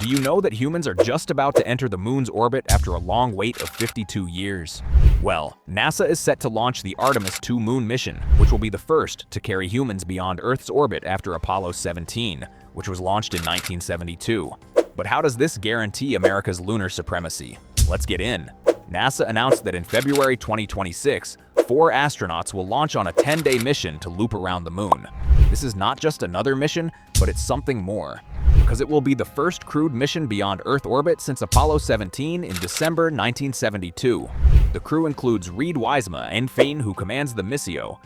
Do you know that humans are just about to enter the moon's orbit after a long wait of 52 years? Well, NASA is set to launch the Artemis II moon mission, which will be the first to carry humans beyond Earth's orbit after Apollo 17, which was launched in 1972. But how does this guarantee America's lunar supremacy? Let's get in. NASA announced that in February 2026, 4 astronauts will launch on a 10-day mission to loop around the moon. This is not just another mission, but it's something more, because it will be the first crewed mission beyond Earth orbit since Apollo 17 in December 1972. The crew includes Reid Wiseman, who commands the Missio,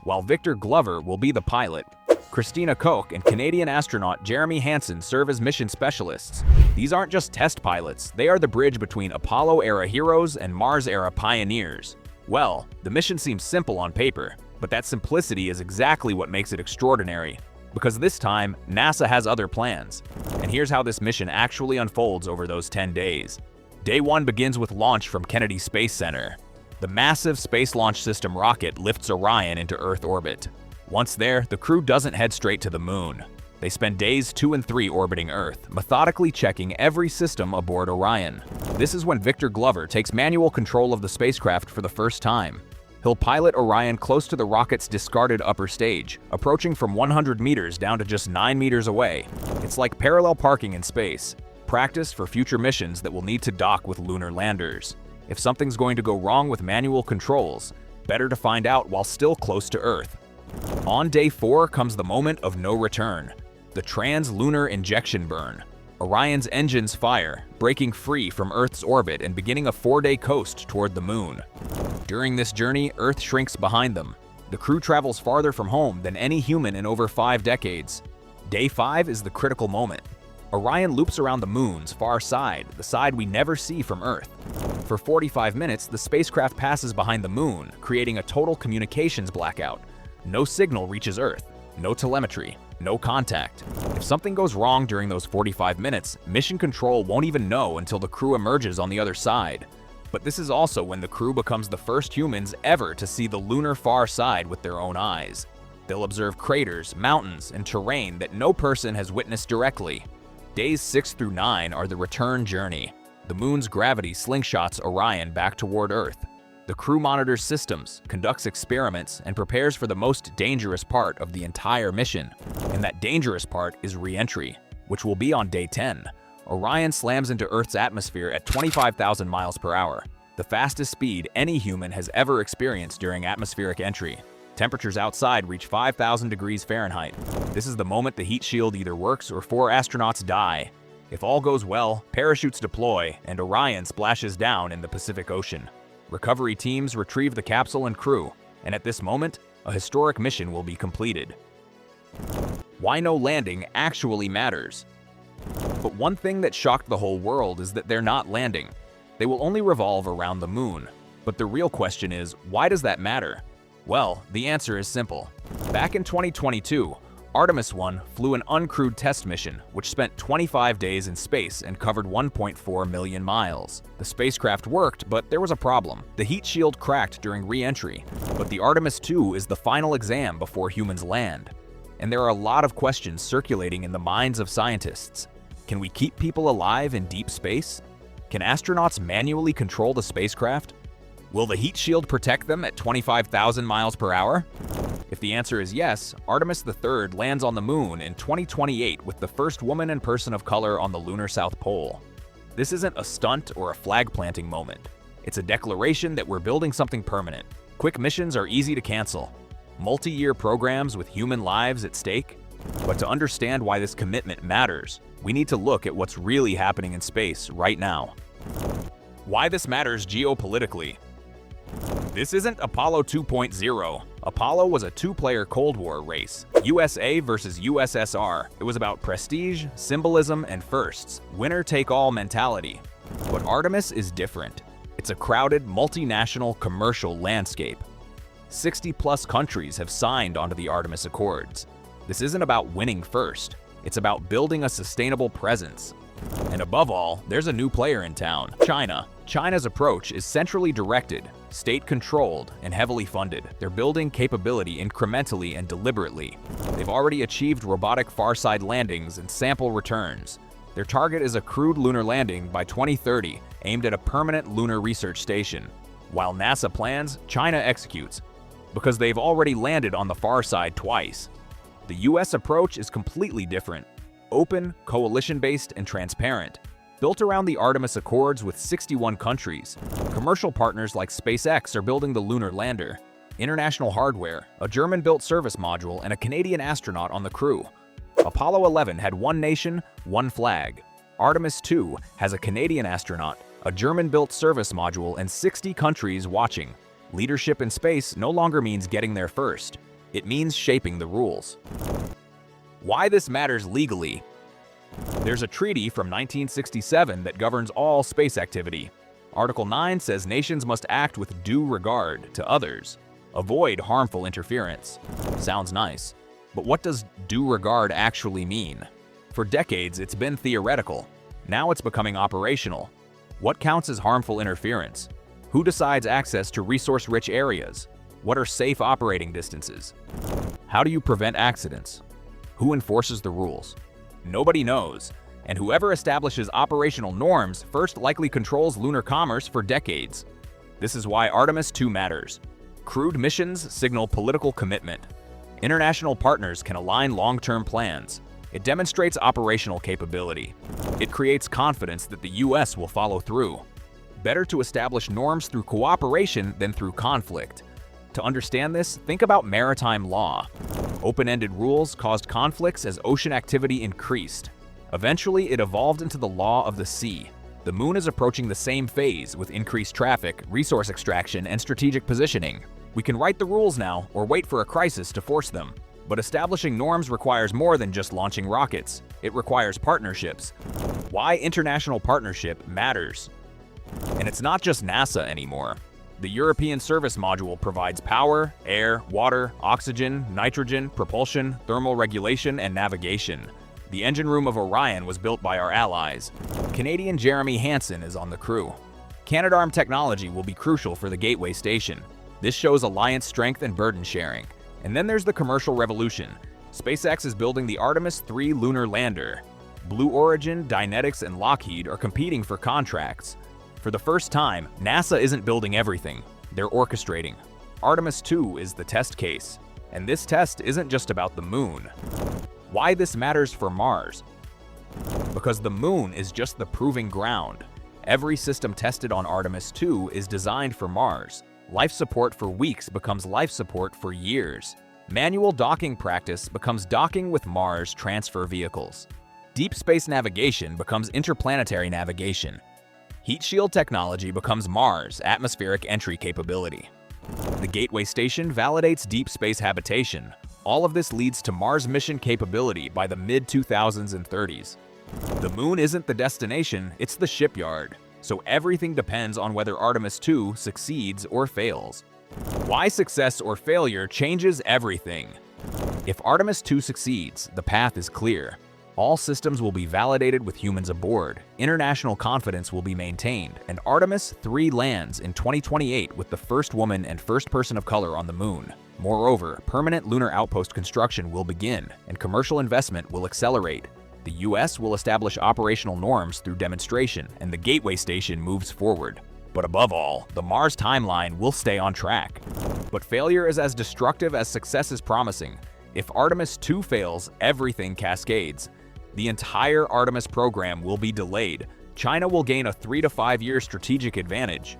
while Victor Glover will be the pilot. Christina Koch and Canadian astronaut Jeremy Hansen serve as mission specialists. These aren't just test pilots, they are the bridge between Apollo-era heroes and Mars-era pioneers. Well, the mission seems simple on paper, but that simplicity is exactly what makes it extraordinary. Because this time, NASA has other plans. And here's how this mission actually unfolds over those 10 days. Day 1 begins with launch from Kennedy Space Center. The massive Space Launch System rocket lifts Orion into Earth orbit. Once there, the crew doesn't head straight to the moon. They spend days 2 and 3 orbiting Earth, methodically checking every system aboard Orion. This is when Victor Glover takes manual control of the spacecraft for the first time. He'll pilot Orion close to the rocket's discarded upper stage, approaching from 100 meters down to just 9 meters away. It's like parallel parking in space, practice for future missions that will need to dock with lunar landers. If something's going to go wrong with manual controls, better to find out while still close to Earth. On day 4 comes the moment of no return, the trans-lunar injection burn. Orion's engines fire, breaking free from Earth's orbit and beginning a 4-day coast toward the moon. During this journey, Earth shrinks behind them. The crew travels farther from home than any human in over 5 decades. Day 5 is the critical moment. Orion loops around the moon's far side, the side we never see from Earth. For 45 minutes, the spacecraft passes behind the moon, creating a total communications blackout. No signal reaches Earth, no telemetry, no contact. If something goes wrong during those 45 minutes, mission control won't even know until the crew emerges on the other side. But this is also when the crew becomes the first humans ever to see the lunar far side with their own eyes. They'll observe craters, mountains, and terrain that no person has witnessed directly. Days 6 through 9 are the return journey. The moon's gravity slingshots Orion back toward Earth. The crew monitors systems, conducts experiments, and prepares for the most dangerous part of the entire mission. And that dangerous part is re-entry, which will be on day 10. Orion slams into Earth's atmosphere at 25,000 miles per hour, the fastest speed any human has ever experienced during atmospheric entry. Temperatures outside reach 5,000 degrees Fahrenheit. This is the moment the heat shield either works or 4 astronauts die. If all goes well, parachutes deploy, and Orion splashes down in the Pacific Ocean. Recovery teams retrieve the capsule and crew, and at this moment, a historic mission will be completed. Why no landing actually matters. But one thing that shocked the whole world is that they're not landing. They will only revolve around the moon. But the real question is, why does that matter? Well, the answer is simple. Back in 2022, Artemis I flew an uncrewed test mission, which spent 25 days in space and covered 1.4 million miles. The spacecraft worked, but there was a problem. The heat shield cracked during re-entry. But the Artemis II is the final exam before humans land. And there are a lot of questions circulating in the minds of scientists. Can we keep people alive in deep space? Can astronauts manually control the spacecraft? Will the heat shield protect them at 25,000 miles per hour? If the answer is yes, Artemis III lands on the moon in 2028 with the first woman and person of color on the lunar South Pole. This isn't a stunt or a flag-planting moment. It's a declaration that we're building something permanent. Quick missions are easy to cancel. Multi-year programs with human lives at stake. But to understand why this commitment matters, we need to look at what's really happening in space right now. Why this matters geopolitically. This isn't Apollo 2.0. Apollo was a 2-player Cold War race, USA versus USSR. It was about prestige, symbolism, and firsts, winner-take-all mentality. But Artemis is different. It's a crowded, multinational commercial landscape. 60-plus countries have signed onto the Artemis Accords. This isn't about winning first. It's about building a sustainable presence. And above all, there's a new player in town, China. China's approach is centrally directed, state-controlled, and heavily funded. They're building capability incrementally and deliberately. They've already achieved robotic far-side landings and sample returns. Their target is a crewed lunar landing by 2030, aimed at a permanent lunar research station. While NASA plans, China executes, because they've already landed on the far side twice. The US approach is completely different. Open, coalition-based, and transparent. Built around the Artemis Accords with 61 countries, commercial partners like SpaceX are building the lunar lander. International hardware, a German-built service module, and a Canadian astronaut on the crew. Apollo 11 had one nation, one flag. Artemis II has a Canadian astronaut, a German-built service module, and 60 countries watching. Leadership in space no longer means getting there first. It means shaping the rules. Why this matters legally? There's a treaty from 1967 that governs all space activity. Article 9 says nations must act with due regard to others. Avoid harmful interference. Sounds nice. But what does due regard actually mean? For decades, it's been theoretical. Now it's becoming operational. What counts as harmful interference? Who decides access to resource-rich areas? What are safe operating distances? How do you prevent accidents? Who enforces the rules? Nobody knows, and whoever establishes operational norms first likely controls lunar commerce for decades. This is why Artemis II matters. Crewed missions signal political commitment. International partners can align long-term plans. It demonstrates operational capability. It creates confidence that the US will follow through. Better to establish norms through cooperation than through conflict. To understand this, think about maritime law. Open-ended rules caused conflicts as ocean activity increased. Eventually, it evolved into the law of the sea. The moon is approaching the same phase with increased traffic, resource extraction, and strategic positioning. We can write the rules now or wait for a crisis to force them. But establishing norms requires more than just launching rockets. It requires partnerships. Why international partnership matters. And it's not just NASA anymore. The European Service Module provides power, air, water, oxygen, nitrogen, propulsion, thermal regulation, and navigation. The engine room of Orion was built by our allies. Canadian Jeremy Hansen is on the crew. Canadarm technology will be crucial for the Gateway Station. This shows alliance strength and burden sharing. And then there's the commercial revolution. SpaceX is building the Artemis III lunar lander. Blue Origin, Dynetics, and Lockheed are competing for contracts. For the first time, NASA isn't building everything. They're orchestrating. Artemis II is the test case. And this test isn't just about the moon. Why this matters for Mars? Because the moon is just the proving ground. Every system tested on Artemis II is designed for Mars. Life support for weeks becomes life support for years. Manual docking practice becomes docking with Mars transfer vehicles. Deep space navigation becomes interplanetary navigation. Heat shield technology becomes Mars atmospheric entry capability. The Gateway Station validates deep space habitation. All of this leads to Mars mission capability by the mid-2000s and 30s. The moon isn't the destination, it's the shipyard. So everything depends on whether Artemis II succeeds or fails. Why success or failure changes everything. If Artemis II succeeds, the path is clear. All systems will be validated with humans aboard, international confidence will be maintained, and Artemis III lands in 2028 with the first woman and first person of color on the moon. Moreover, permanent lunar outpost construction will begin, and commercial investment will accelerate. The US will establish operational norms through demonstration, and the Gateway Station moves forward. But above all, the Mars timeline will stay on track. But failure is as destructive as success is promising. If Artemis II fails, everything cascades. The entire Artemis program will be delayed. China will gain a 3 to 5 year strategic advantage.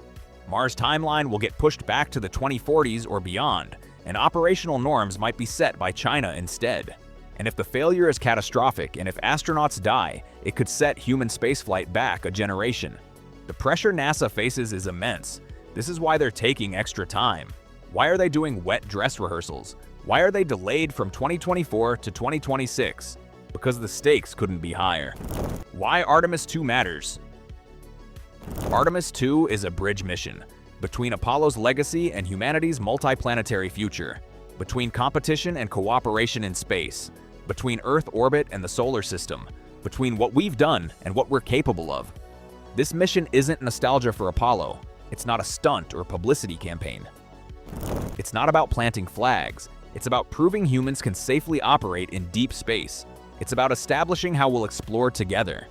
Mars timeline will get pushed back to the 2040s or beyond, and operational norms might be set by China instead. And if the failure is catastrophic and if astronauts die, it could set human spaceflight back a generation. The pressure NASA faces is immense. This is why they're taking extra time. Why are they doing wet dress rehearsals? Why are they delayed from 2024 to 2026? Because the stakes couldn't be higher. Why Artemis II matters. Artemis II is a bridge mission between Apollo's legacy and humanity's multiplanetary future, between competition and cooperation in space, between Earth orbit and the solar system, between what we've done and what we're capable of. This mission isn't nostalgia for Apollo. It's not a stunt or publicity campaign. It's not about planting flags. It's about proving humans can safely operate in deep space. It's about establishing how we'll explore together.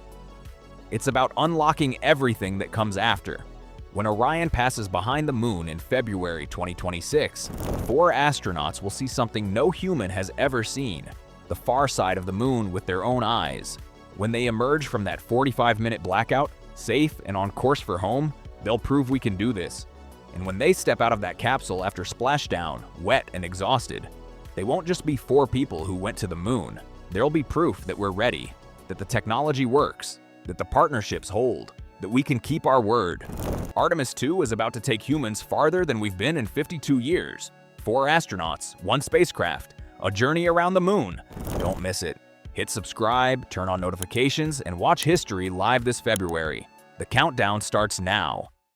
It's about unlocking everything that comes after. When Orion passes behind the moon in February 2026, 4 astronauts will see something no human has ever seen, the far side of the moon with their own eyes. When they emerge from that 45-minute blackout, safe and on course for home, they'll prove we can do this. And when they step out of that capsule after splashdown, wet and exhausted, they won't just be 4 people who went to the moon. There'll be proof that we're ready, that the technology works, that the partnerships hold, that we can keep our word. Artemis II is about to take humans farther than we've been in 52 years. 4 astronauts, 1 spacecraft, a journey around the moon. Don't miss it. Hit subscribe, turn on notifications, and watch history live this February. The countdown starts now.